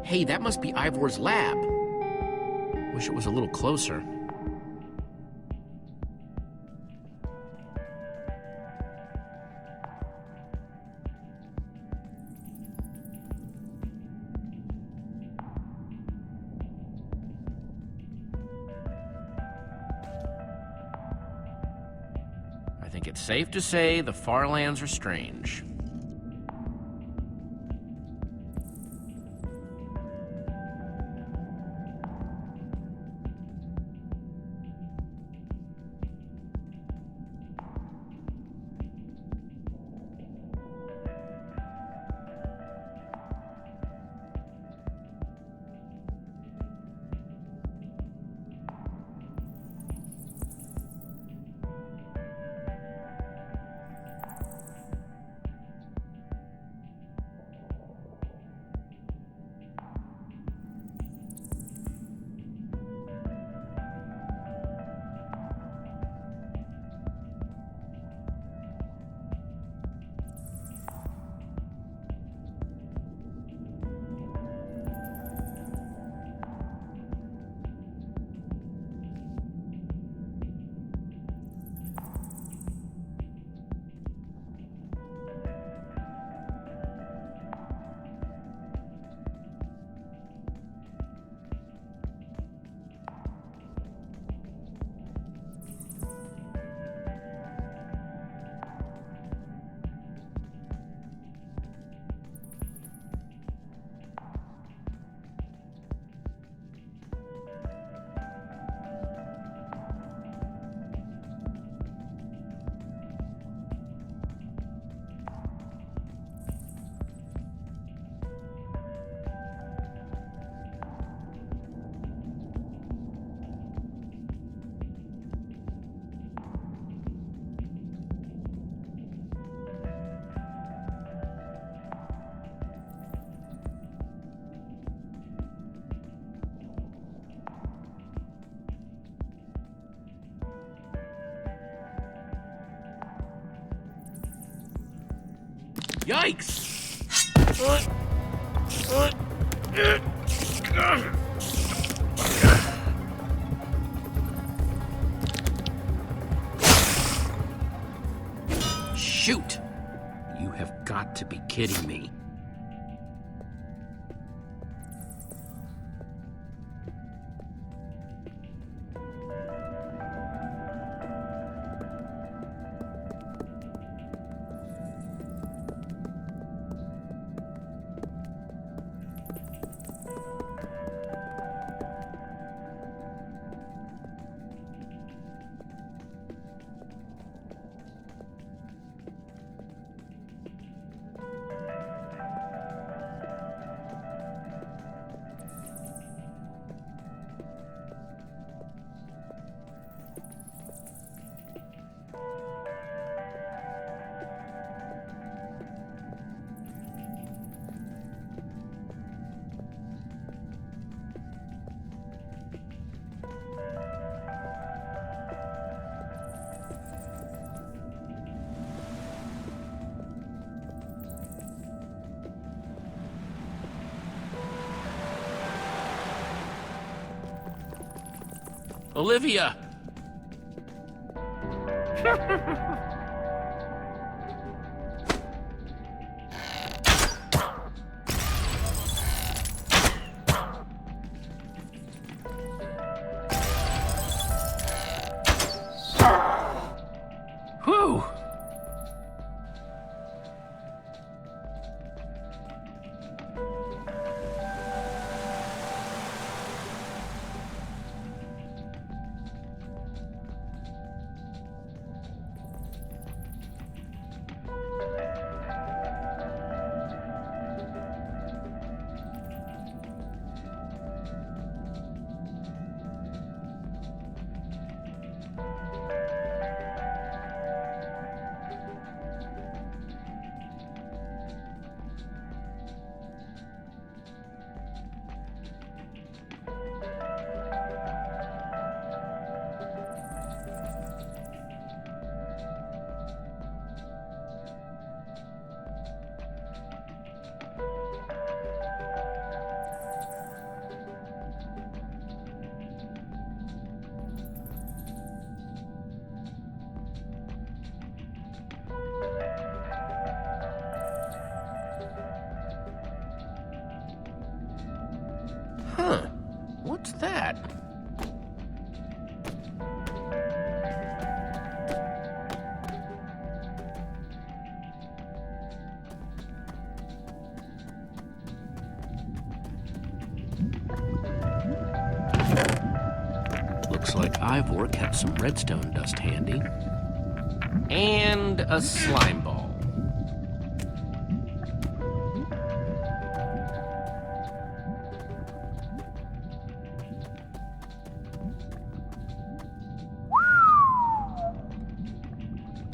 Hey, that must be Ivor's lab. Wish it was a little closer. I think it's safe to say the far lands are strange. Yikes! Shoot! You have got to be kidding me. Olivia! Whew! What's that? Looks like Ivor kept some redstone dust handy. And a slime ball.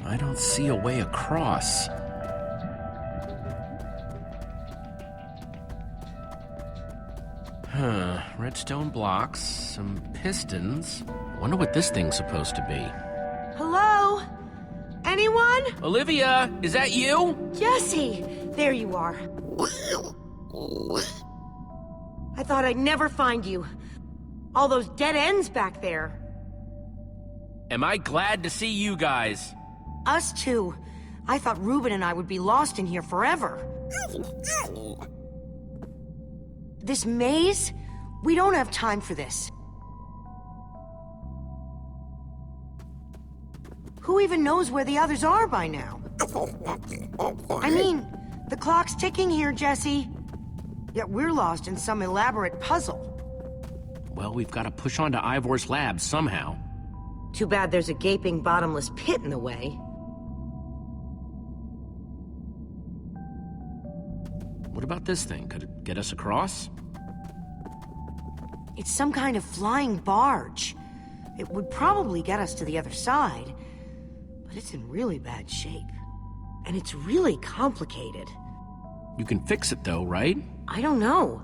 I don't see a way across. Redstone blocks, some pistons. Wonder what this thing's supposed to be. Hello? Anyone? Olivia, is that you? Jesse! There you are. I thought I'd never find you. All those dead ends back there. Am I glad to see you guys? Us too. I thought Ruben and I would be lost in here forever. This maze? We don't have time for this. Who even knows where the others are by now? I mean, the clock's ticking here, Jesse. Yet we're lost in some elaborate puzzle. Well, we've got to push on to Ivor's lab somehow. Too bad there's a gaping bottomless pit in the way. What about this thing? Could it get us across? It's some kind of flying barge. It would probably get us to the other side, but it's in really bad shape. And it's really complicated. You can fix it though, right? I don't know.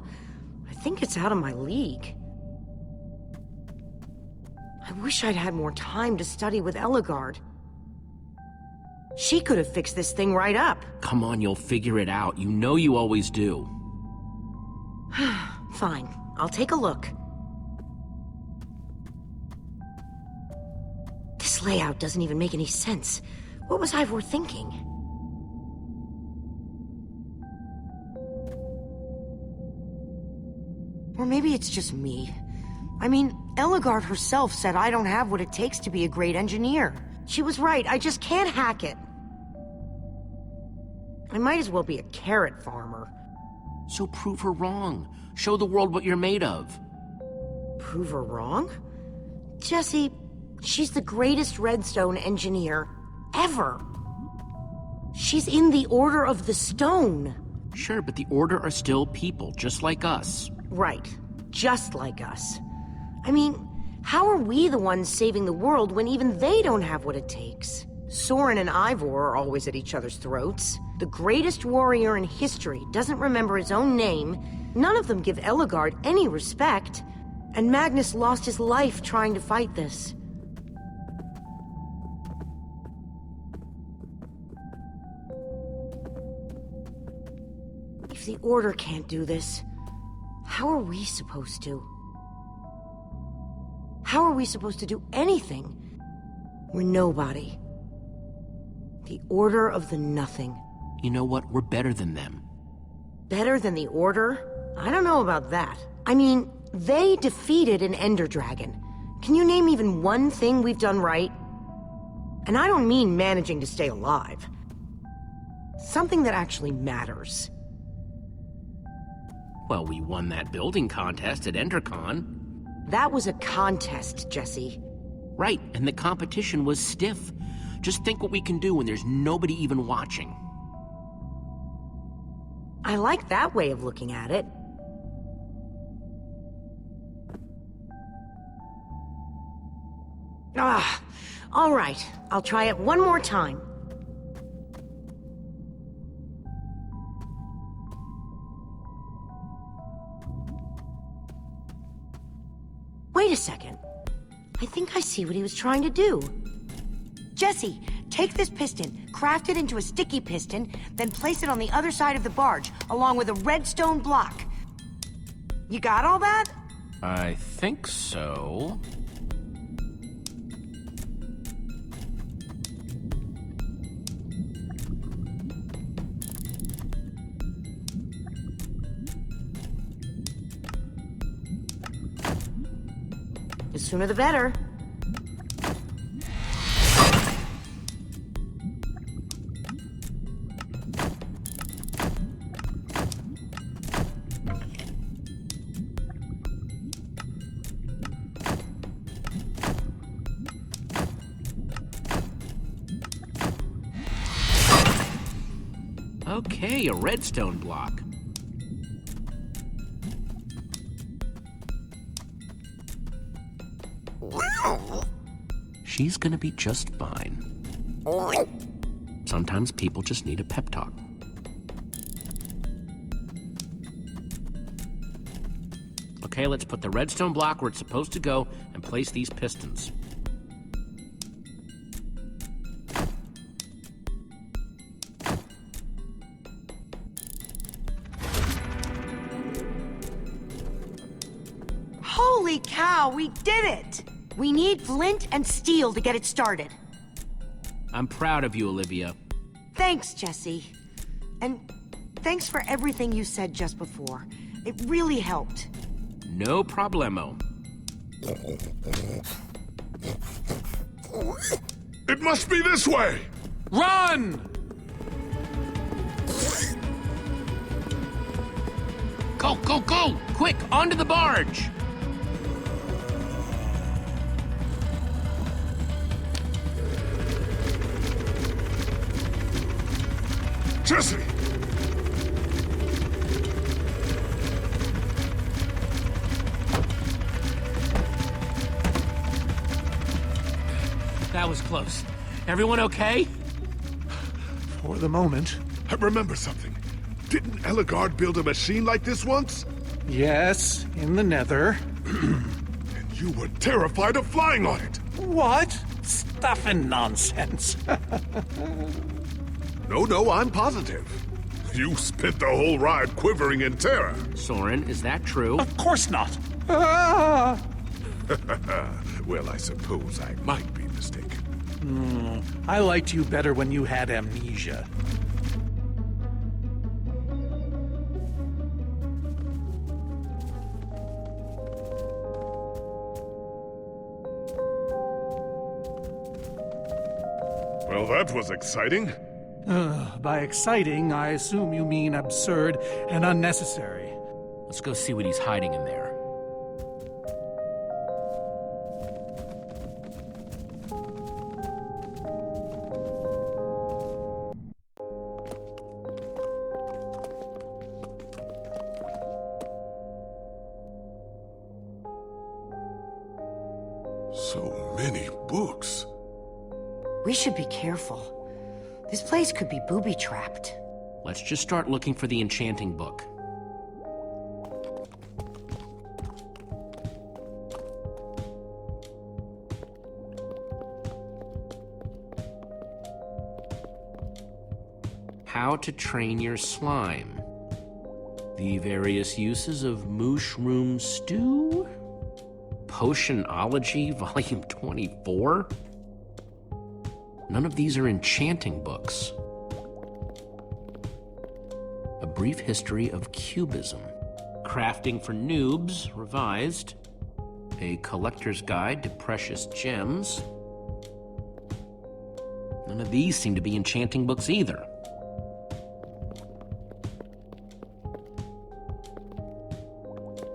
I think it's out of my league. I wish I'd had more time to study with Eligard. She could have fixed this thing right up. Come on, you'll figure it out. You know you always do. Fine, I'll take a look. This layout doesn't even make any sense. What was Ivor thinking? Or maybe it's just me. I mean, Eligard herself said I don't have what it takes to be a great engineer. She was right, I just can't hack it. I might as well be a carrot farmer. So prove her wrong. Show the world what you're made of. Prove her wrong? Jesse, she's the greatest redstone engineer ever. She's in the Order of the Stone. Sure, but the Order are still people, just like us. Right, just like us. I mean, how are we the ones saving the world when even they don't have what it takes? Soren and Ivor are always at each other's throats. The greatest warrior in history doesn't remember his own name. None of them give Eligard any respect. And Magnus lost his life trying to fight this. If the Order can't do this, how are we supposed to? How are we supposed to do anything? We're nobody. The Order of the Nothing. You know what? We're better than them. Better than the Order? I don't know about that. I mean, they defeated an Ender Dragon. Can you name even one thing we've done right? And I don't mean managing to stay alive. Something that actually matters. Well, we won that building contest at EnderCon. That was a contest, Jesse. Right, and the competition was stiff. Just think what we can do when there's nobody even watching. I like that way of looking at it. All right. I'll try it one more time. Wait a second. I think I see what he was trying to do. Jesse, take this piston, craft it into a sticky piston, then place it on the other side of the barge, along with a redstone block. You got all that? I think so. Sooner the better. Okay, a redstone block. She's gonna be just fine. Sometimes people just need a pep talk. Okay, let's put the redstone block where it's supposed to go and place these pistons. Holy cow, we did it! We need flint and steel to get it started. I'm proud of you, Olivia. Thanks, Jesse. And thanks for everything you said just before. It really helped. No problemo. It must be this way! Run! Go, go, go! Quick, onto the barge! Jesse! That was close. Everyone okay? For the moment. I remember something. Didn't Eligard build a machine like this once? Yes, in the nether. And you were terrified of flying on it! What? Stuff and nonsense. No, I'm positive. You spent the whole ride quivering in terror. Soren, is that true? Of course not. Ah! Well, I suppose I might be mistaken. I liked you better when you had amnesia. Well, that was exciting. By exciting, I assume you mean absurd and unnecessary. Let's go see what he's hiding in there. So many books. We should be careful. This place could be booby-trapped. Let's just start looking for the enchanting book. How to train your slime. The various uses of mushroom stew. Potionology, Volume 24? None of these are enchanting books. A Brief History of Cubism. Crafting for Noobs, revised. A Collector's Guide to Precious Gems. None of these seem to be enchanting books either.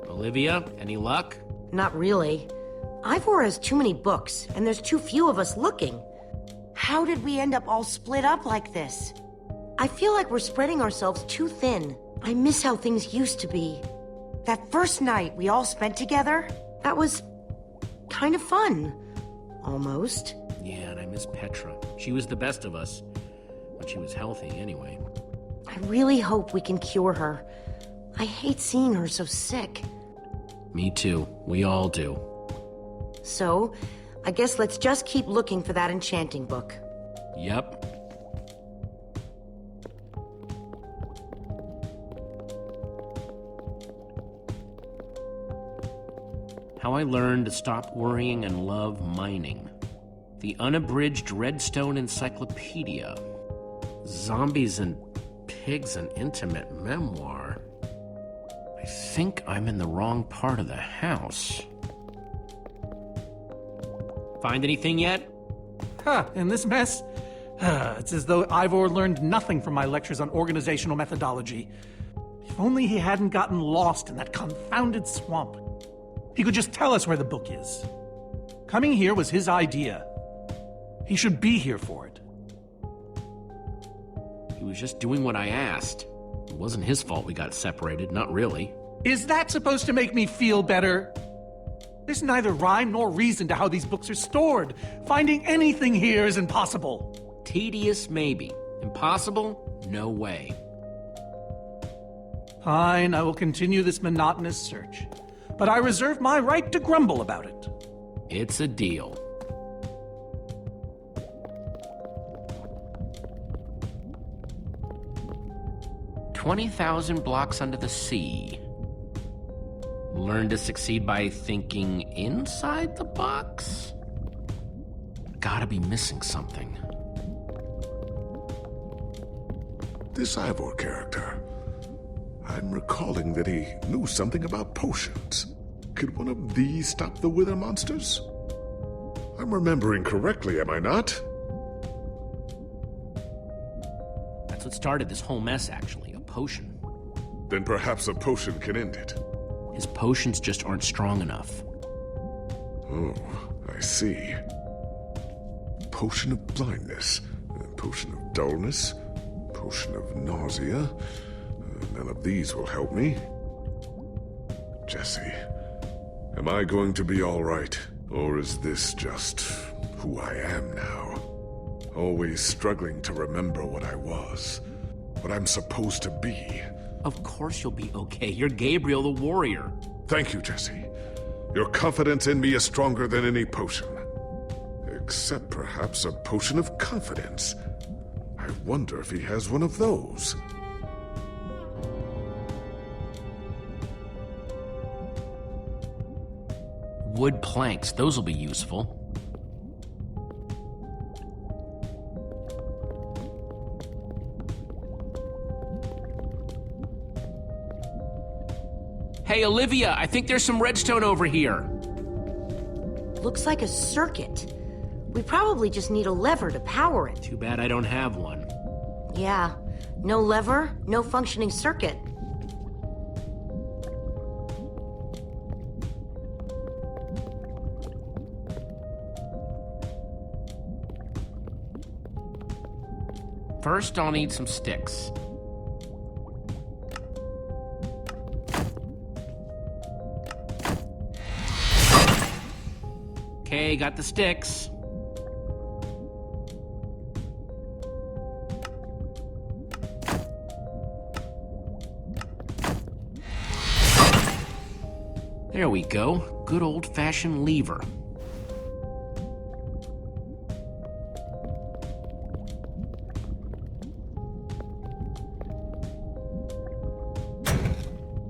Olivia, any luck? Not really. Ivor has too many books, and there's too few of us looking. How did we end up all split up like this? I feel like we're spreading ourselves too thin. I miss how things used to be. That first night we all spent together, that was kind of fun. Almost. Yeah, and I miss Petra. She was the best of us. When she was healthy, anyway. I really hope we can cure her. I hate seeing her so sick. Me too. We all do. So, I guess let's just keep looking for that enchanting book. Yep. How I Learned to Stop Worrying and Love Mining. The Unabridged Redstone Encyclopedia. Zombies and Pigs, an Intimate Memoir. I think I'm in the wrong part of the house. Find anything yet? Huh, in this mess? It's as though Ivor learned nothing from my lectures on organizational methodology. If only he hadn't gotten lost in that confounded swamp. He could just tell us where the book is. Coming here was his idea. He should be here for it. He was just doing what I asked. It wasn't his fault we got separated, not really. Is that supposed to make me feel better? There's neither rhyme nor reason to how these books are stored. Finding anything here is impossible. Tedious, maybe. Impossible? No way. Fine, I will continue this monotonous search. But I reserve my right to grumble about it. It's a deal. "20,000 blocks under the sea. Learn to succeed by thinking inside the box?" Gotta be missing something. This Ivor character. I'm recalling that he knew something about potions. Could one of these stop the wither monsters? I'm remembering correctly, am I not? That's what started this whole mess, actually. A potion. Then perhaps a potion can end it. His potions just aren't strong enough. Oh, I see. Potion of blindness, a potion of dullness, potion of nausea. None of these will help me. Jesse, am I going to be all right? Or is this just who I am now? Always struggling to remember what I was, what I'm supposed to be. Of course you'll be okay. You're Gabriel the warrior. Thank you, Jesse. Your confidence in me is stronger than any potion. Except perhaps a potion of confidence. I wonder if he has one of those. Wood planks, those will be useful. Hey, Olivia, I think there's some redstone over here. Looks like a circuit. We probably just need a lever to power it. Too bad I don't have one. Yeah, no lever, no functioning circuit. First, I'll need some sticks. Okay, got the sticks. There we go. Good old-fashioned lever.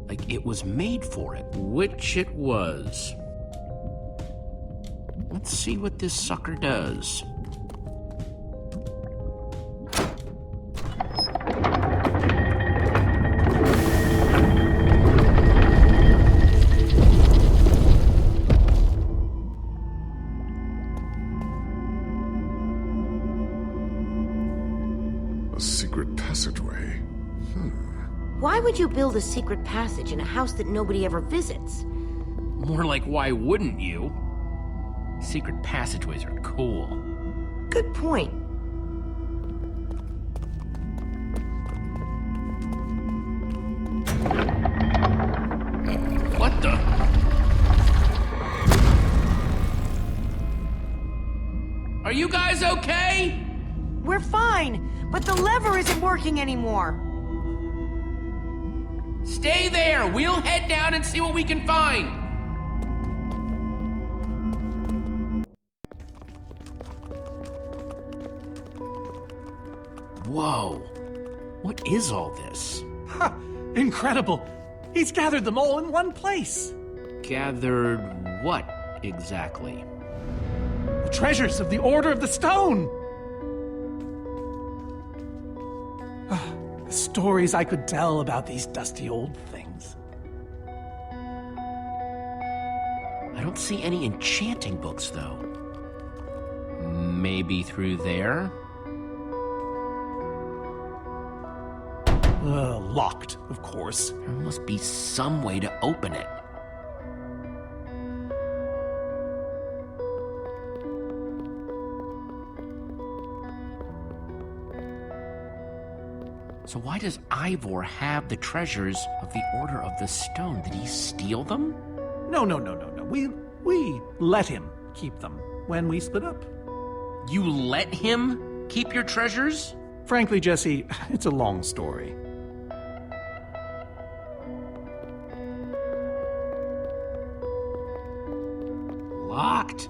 Like it was made for it, which it was. Let's see what this sucker does. A secret passageway. Why would you build a secret passage in a house that nobody ever visits? More like, why wouldn't you? Secret passageways are cool. Good point. What the? Are you guys okay? We're fine, but the lever isn't working anymore. Stay there. We'll head down and see what we can find. Whoa. What is all this? Ha! Incredible! He's gathered them all in one place. Gathered what exactly? The treasures of the Order of the Stone. The stories I could tell about these dusty old things. I don't see any enchanting books, though. Maybe through there? Locked, of course. There must be some way to open it. So why does Ivor have the treasures of the Order of the Stone? Did he steal them? No. We let him keep them when we split up. You let him keep your treasures? Frankly, Jesse, it's a long story. Locked.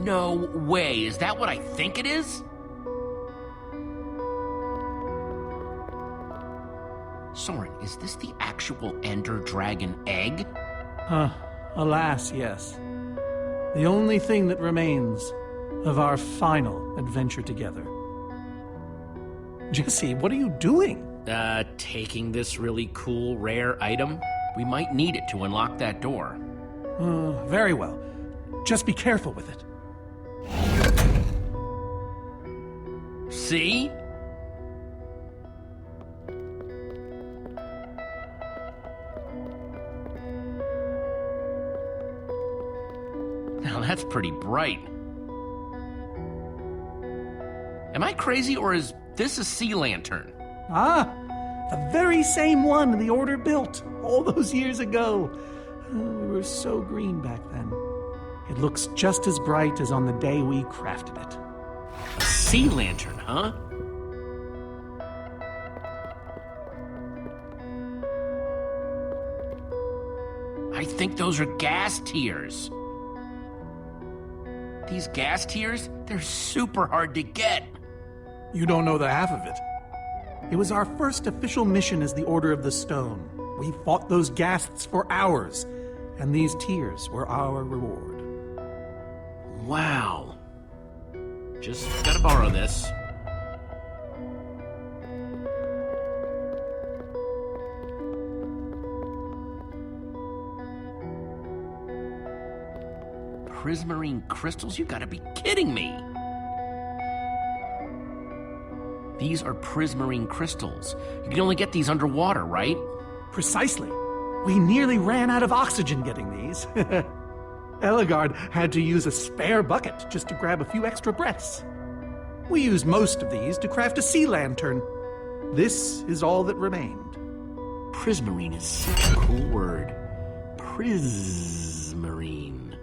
No way. Is that what I think it is? Soren, is this the actual Ender Dragon egg? Alas, yes. The only thing that remains of our final adventure together. Jesse, what are you doing? Taking this really cool, rare item. We might need it to unlock that door. Very well. Just be careful with it. See? Now that's pretty bright. Am I crazy, or is this a sea lantern? The very same one the Order built all those years ago. We were so green back then. It looks just as bright as on the day we crafted it. A sea lantern, huh? I think those are gas tiers. These gas tiers, they're super hard to get. You don't know the half of it. It was our first official mission as the Order of the Stone. We fought those ghasts for hours, and these tears were our reward. Wow. Just gotta borrow this. Prismarine crystals? You gotta be kidding me! These are prismarine crystals. You can only get these underwater, right? Precisely. We nearly ran out of oxygen getting these. Eligard had to use a spare bucket just to grab a few extra breaths. We used most of these to craft a sea lantern. This is all that remained. Prismarine is such a cool word. Prismarine.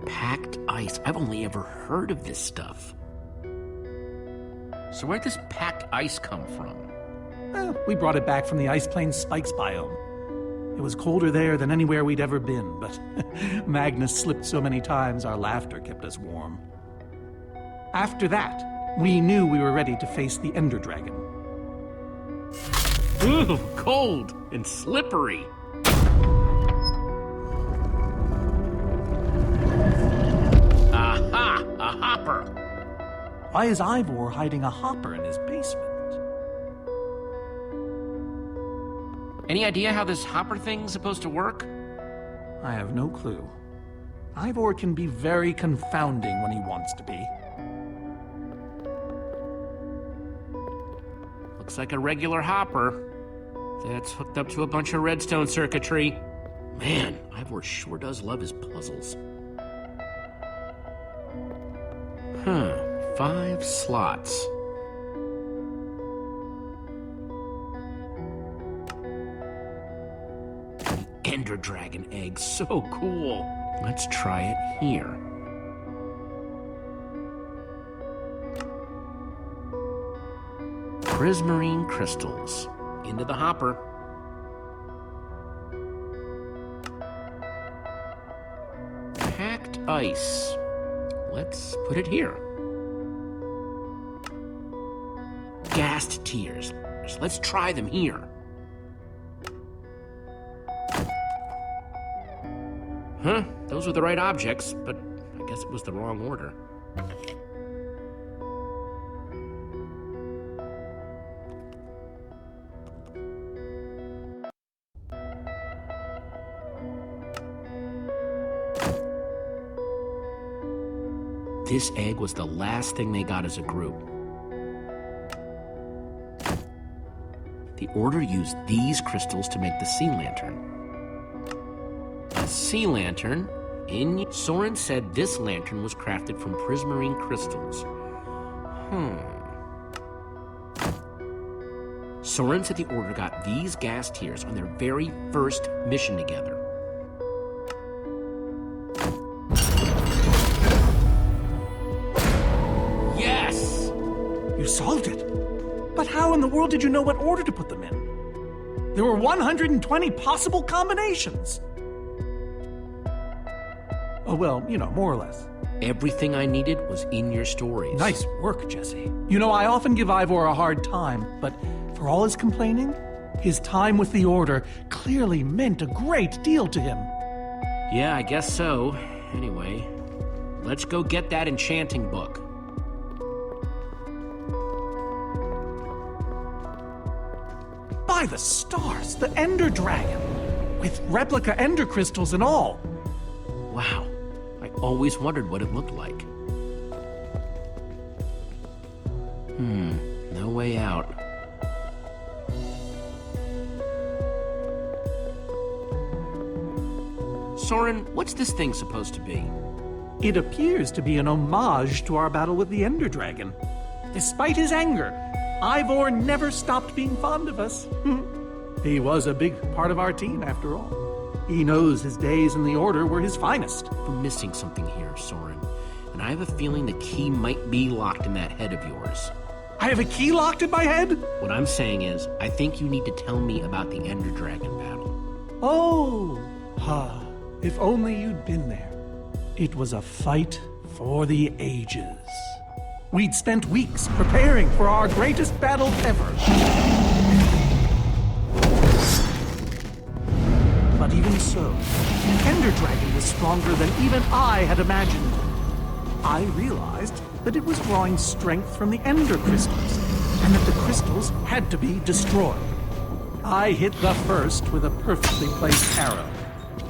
Packed ice. I've only ever heard of this stuff. So where'd this packed ice come from? We brought it back from the Ice Plains Spikes biome. It was colder there than anywhere we'd ever been, but Magnus slipped so many times our laughter kept us warm. After that, we knew we were ready to face the Ender Dragon. Ooh, cold and slippery. Aha! A hopper! Why is Ivor hiding a hopper in his basement? Any idea how this hopper thing's supposed to work? I have no clue. Ivor can be very confounding when he wants to be. Looks like a regular hopper that's hooked up to a bunch of redstone circuitry. Man, Ivor sure does love his puzzles. 5 slots. Ender Dragon egg, so cool. Let's try it here. Prismarine crystals. Into the hopper. Packed ice. Let's put it here. Gassed tears. Let's try them here. Huh, those were the right objects, but I guess it was the wrong order. This egg was the last thing they got as a group. The Order used these crystals to make the sea lantern. A sea lantern? Soren said this lantern was crafted from prismarine crystals. Soren said the Order got these gas tiers on their very first mission together. Yes! You solved it. But how in the world did you know what order to put them in? There were 120 possible combinations. Oh, well, more or less. Everything I needed was in your stories. Nice work, Jesse. I often give Ivor a hard time, but for all his complaining, his time with the Order clearly meant a great deal to him. Yeah, I guess so. Anyway, let's go get that enchanting book. By the stars, the Ender Dragon, with replica Ender crystals and all. Wow, I always wondered what it looked like. No way out. Soren, what's this thing supposed to be? It appears to be an homage to our battle with the Ender Dragon. Despite his anger, Ivor never stopped being fond of us. He was a big part of our team, after all. He knows his days in the Order were his finest. We're missing something here, Soren. And I have a feeling the key might be locked in that head of yours. I have a key locked in my head? What I'm saying is, I think you need to tell me about the Ender Dragon battle. Oh, if only you'd been there. It was a fight for the ages. We'd spent weeks preparing for our greatest battle ever. But even so, the Ender Dragon was stronger than even I had imagined. I realized that it was drawing strength from the Ender crystals, and that the crystals had to be destroyed. I hit the first with a perfectly placed arrow.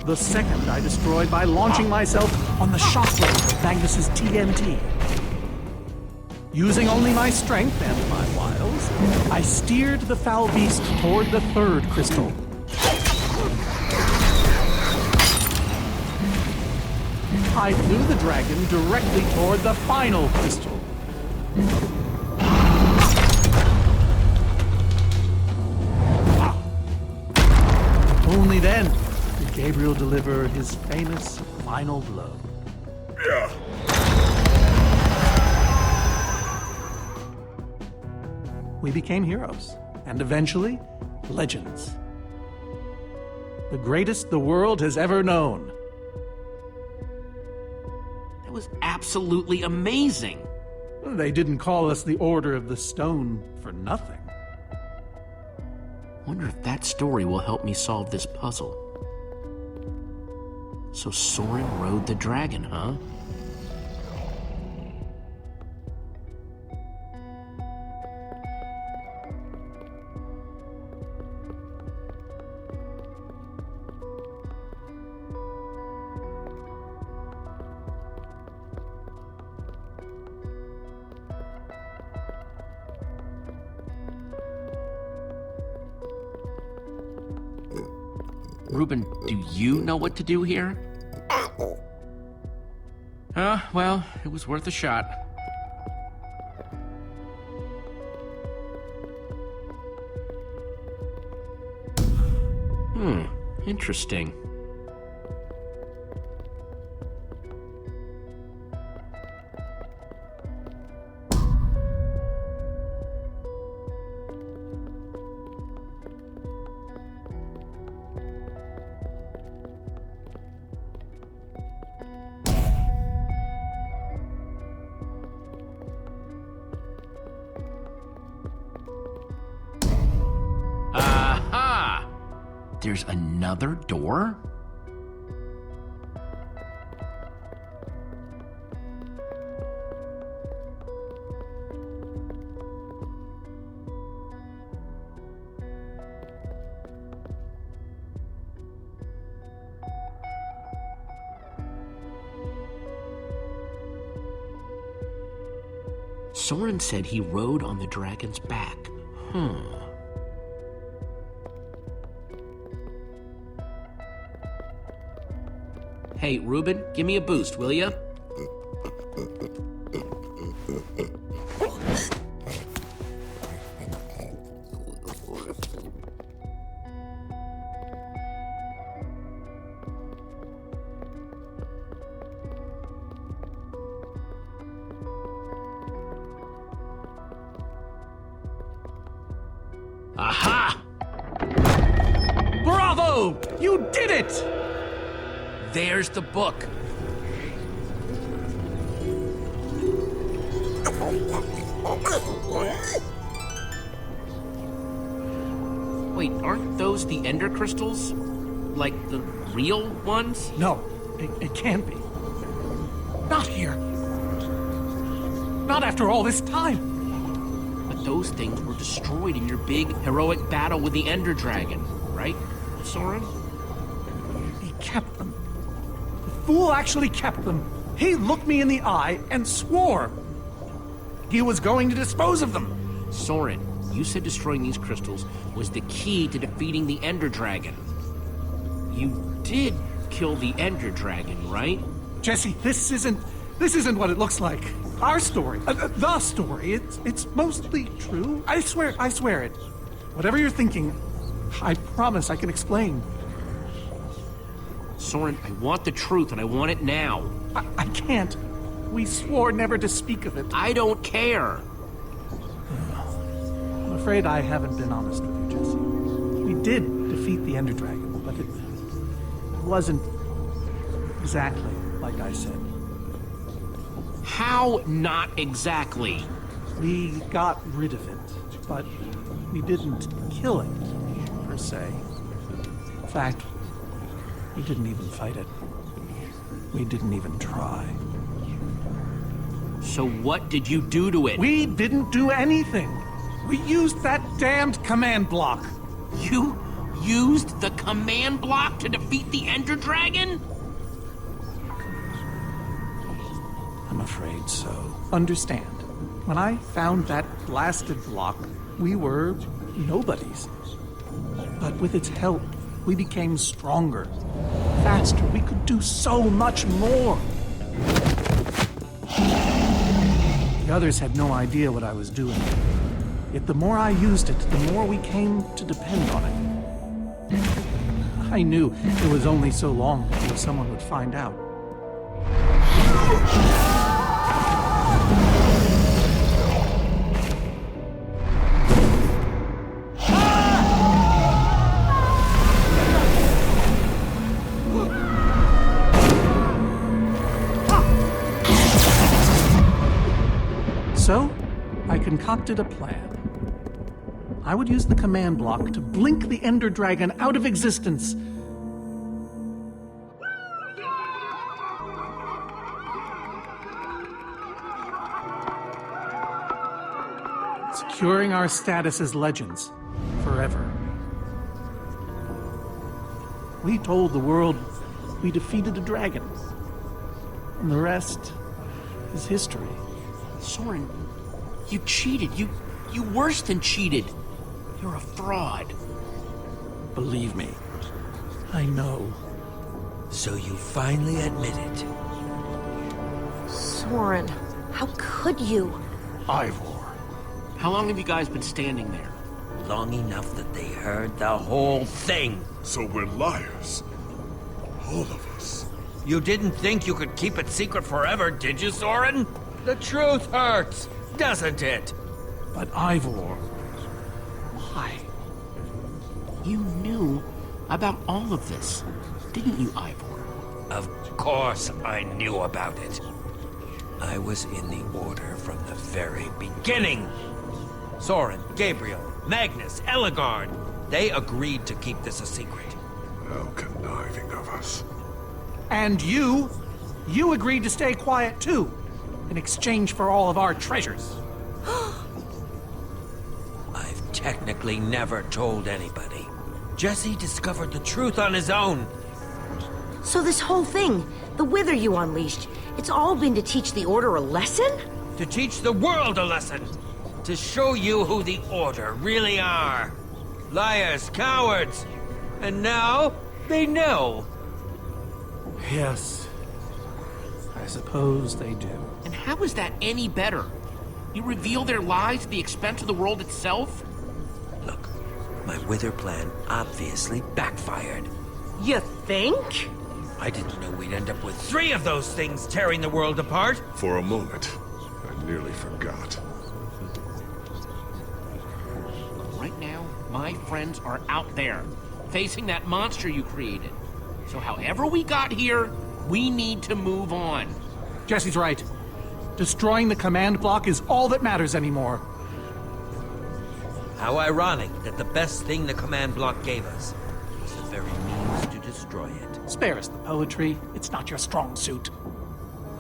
The second I destroyed by launching myself on the shockwave of Magnus's TNT. Using only my strength and my wiles, I steered the foul beast toward the third crystal. I flew the dragon directly toward the final crystal. Only then did Gabriel deliver his famous final blow. Yeah. We became heroes, and eventually, legends. The greatest the world has ever known. That was absolutely amazing. They didn't call us the Order of the Stone for nothing. Wonder if that story will help me solve this puzzle. So Soren rode the dragon, huh? Reuben, do you know what to do here? Well, it was worth a shot. Interesting. Aha! There's another door? Soren said he rode on the dragon's back. Hey, Reuben, give me a boost, will ya? Aha! Bravo! You did it! There's the book. Wait, aren't those the ender crystals? Like the real ones? No, it can't be. Not here. Not after all this time. But those things were destroyed in your big, heroic battle with the ender dragon, right, Soren? He kept them. The fool actually kept them. He looked me in the eye and swore he was going to dispose of them. Soren, you said destroying these crystals was the key to defeating the ender dragon. You did kill the ender dragon, right? Jesse, this isn't what it looks like. Our story, the story, it's mostly true. I swear it. Whatever you're thinking, I promise I can explain. Soren, I want the truth and I want it now. I can't. We swore never to speak of it. I don't care. I'm afraid I haven't been honest with you, Jesse. We did defeat the Ender Dragon, but it wasn't exactly like I said. How not exactly? We got rid of it, but we didn't kill it, per se. In fact, we didn't even fight it. We didn't even try. So what did you do to it? We didn't do anything. We used that damned command block. You used the command block to defeat the ender dragon? I'm afraid so. Understand, when I found that blasted block, we were nobodies. But with its help, we became stronger, faster. We could do so much more. The others had no idea what I was doing. Yet the more I used it, the more we came to depend on it. I knew it was only so long before someone would find out. So, I concocted a plan. I would use the command block to blink the Ender Dragon out of existence. Securing our status as legends forever. We told the world we defeated a dragon. And the rest is history. Soren, you cheated. You worse than cheated. You're a fraud. Believe me, I know. So you finally admit it. Soren, how could you? Ivor. How long have you guys been standing there? Long enough that they heard the whole thing. So we're liars. All of us. You didn't think you could keep it secret forever, did you, Soren? The truth hurts, doesn't it? But Ivor, why? You knew about all of this, didn't you, Ivor? Of course I knew about it. I was in the Order from the very beginning. Soren, Gabriel, Magnus, Ellegaard, they agreed to keep this a secret. How conniving of us. And you agreed to stay quiet too, in exchange for all of our treasures. I've technically never told anybody. Jesse discovered the truth on his own. So this whole thing, the Wither you unleashed, it's all been to teach the Order a lesson? To teach the world a lesson. To show you who the Order really are. Liars, cowards. And now, they know. Yes. I suppose they do. And how is that any better? You reveal their lies at the expense of the world itself? Look, my Wither plan obviously backfired. You think? I didn't know we'd end up with 3 of those things tearing the world apart. For a moment, I nearly forgot. Right now, my friends are out there, facing that monster you created. So however we got here, we need to move on. Jesse's right. Destroying the command block is all that matters anymore. How ironic that the best thing the command block gave us was the very means to destroy it. Spare us the poetry. It's not your strong suit.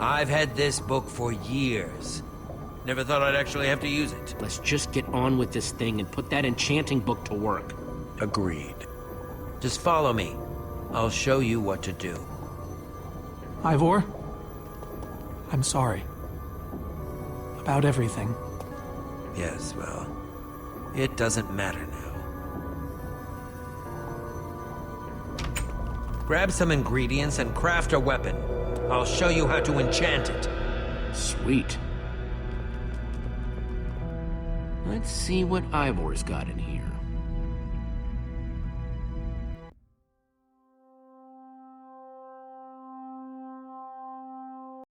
I've had this book for years. Never thought I'd actually have to use it. Let's just get on with this thing and put that enchanting book to work. Agreed. Just follow me. I'll show you what to do. Ivor, I'm sorry. About everything. Yes, well, it doesn't matter now. Grab some ingredients and craft a weapon. I'll show you how to enchant it. Sweet. Let's see what Ivor's got in here.